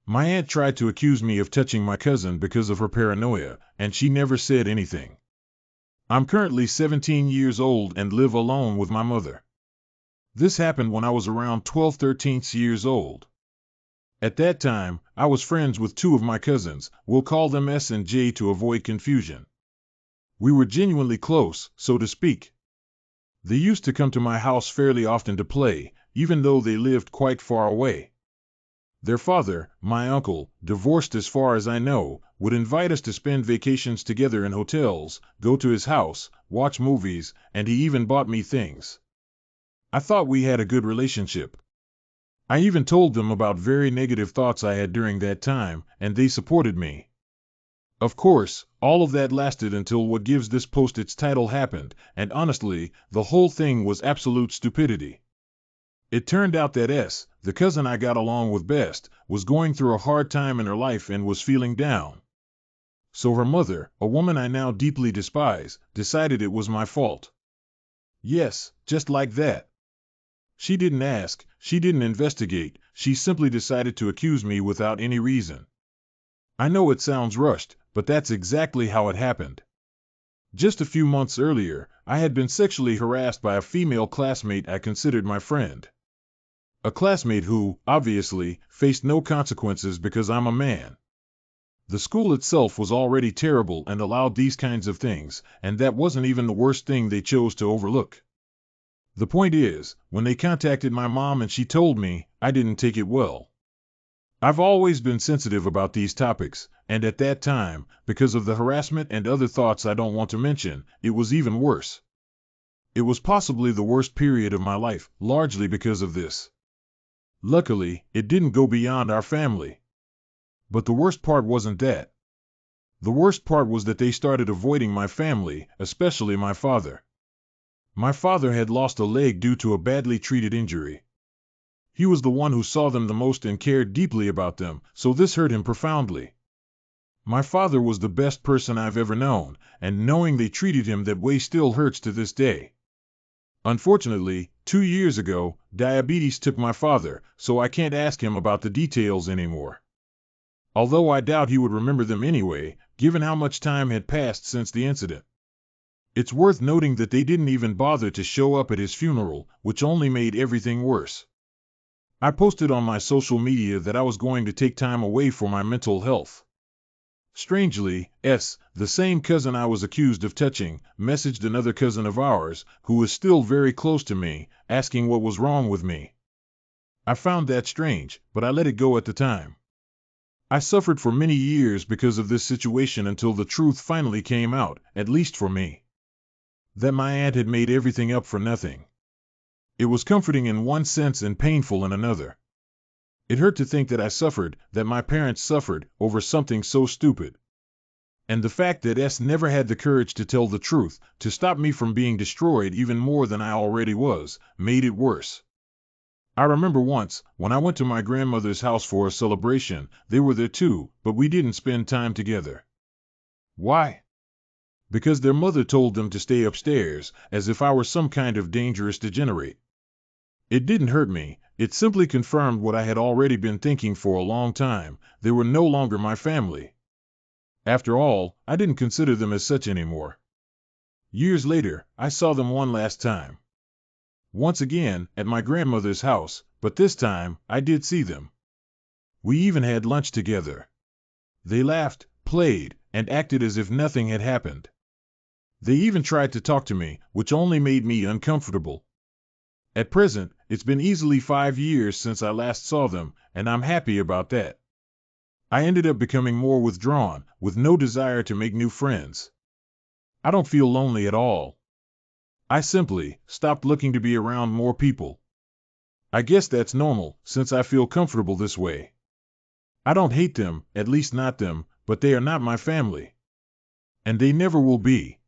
My aunt tried to accuse me of touching my cousin because of her paranoia, and she never said anything. I'm currently 17 years old and live alone with my mother. This happened when I was around 12-13 years old. At that time, I was friends with two of my cousins, we'll call them S and J to avoid confusion. We were genuinely close, so to speak. They used to come to my house fairly often to play, even though they lived quite far away. Their father, my uncle, divorced as far as I know, would invite us to spend vacations together in hotels, go to his house, watch movies, and he even bought me things. I thought we had a good relationship. I even told them about very negative thoughts I had during that time, and they supported me. Of course, all of that lasted until what gives this post its title happened, and honestly, the whole thing was absolute stupidity. It turned out that S, the cousin I got along with best, was going through a hard time in her life and was feeling down. So her mother, a woman I now deeply despise, decided it was my fault. Yes, just like that. She didn't ask, she didn't investigate, she simply decided to accuse me without any reason. I know it sounds rushed, but that's exactly how it happened. Just a few months earlier, I had been sexually harassed by a female classmate I considered my friend. A classmate who, obviously, faced no consequences because I'm a man. The school itself was already terrible and allowed these kinds of things, and that wasn't even the worst thing they chose to overlook. The point is, when they contacted my mom and she told me, I didn't take it well. I've always been sensitive about these topics, and at that time, because of the harassment and other thoughts I don't want to mention, it was even worse. It was possibly the worst period of my life, largely because of this. Luckily, it didn't go beyond our family. But the worst part wasn't that. The worst part was that they started avoiding my family, especially my father. My father had lost a leg due to a badly treated injury. He was the one who saw them the most and cared deeply about them, so this hurt him profoundly. My father was the best person I've ever known, and knowing they treated him that way still hurts to this day. Unfortunately, 2 years ago, diabetes took my father, so I can't ask him about the details anymore. Although I doubt he would remember them anyway, given how much time had passed since the incident. It's worth noting that they didn't even bother to show up at his funeral, which only made everything worse. I posted on my social media that I was going to take time away for my mental health. Strangely, S, the same cousin I was accused of touching, messaged another cousin of ours, who is still very close to me, asking what was wrong with me. I found that strange, but I let it go at the time. I suffered for many years because of this situation until the truth finally came out, at least for me. That my aunt had made everything up for nothing. It was comforting in one sense and painful in another. It hurt to think that I suffered, that my parents suffered, over something so stupid. And the fact that S never had the courage to tell the truth, to stop me from being destroyed even more than I already was, made it worse. I remember once, when I went to my grandmother's house for a celebration, they were there too, but we didn't spend time together. Why? Because their mother told them to stay upstairs, as if I were some kind of dangerous degenerate. It didn't hurt me, it simply confirmed what I had already been thinking for a long time, they were no longer my family. After all, I didn't consider them as such anymore. Years later, I saw them one last time. Once again, at my grandmother's house, but this time, I did see them. We even had lunch together. They laughed, played, and acted as if nothing had happened. They even tried to talk to me, which only made me uncomfortable. At present, it's been easily 5 years since I last saw them, and I'm happy about that. I ended up becoming more withdrawn, with no desire to make new friends. I don't feel lonely at all. I simply stopped looking to be around more people. I guess that's normal, since I feel comfortable this way. I don't hate them, at least not them, but they are not my family. And they never will be.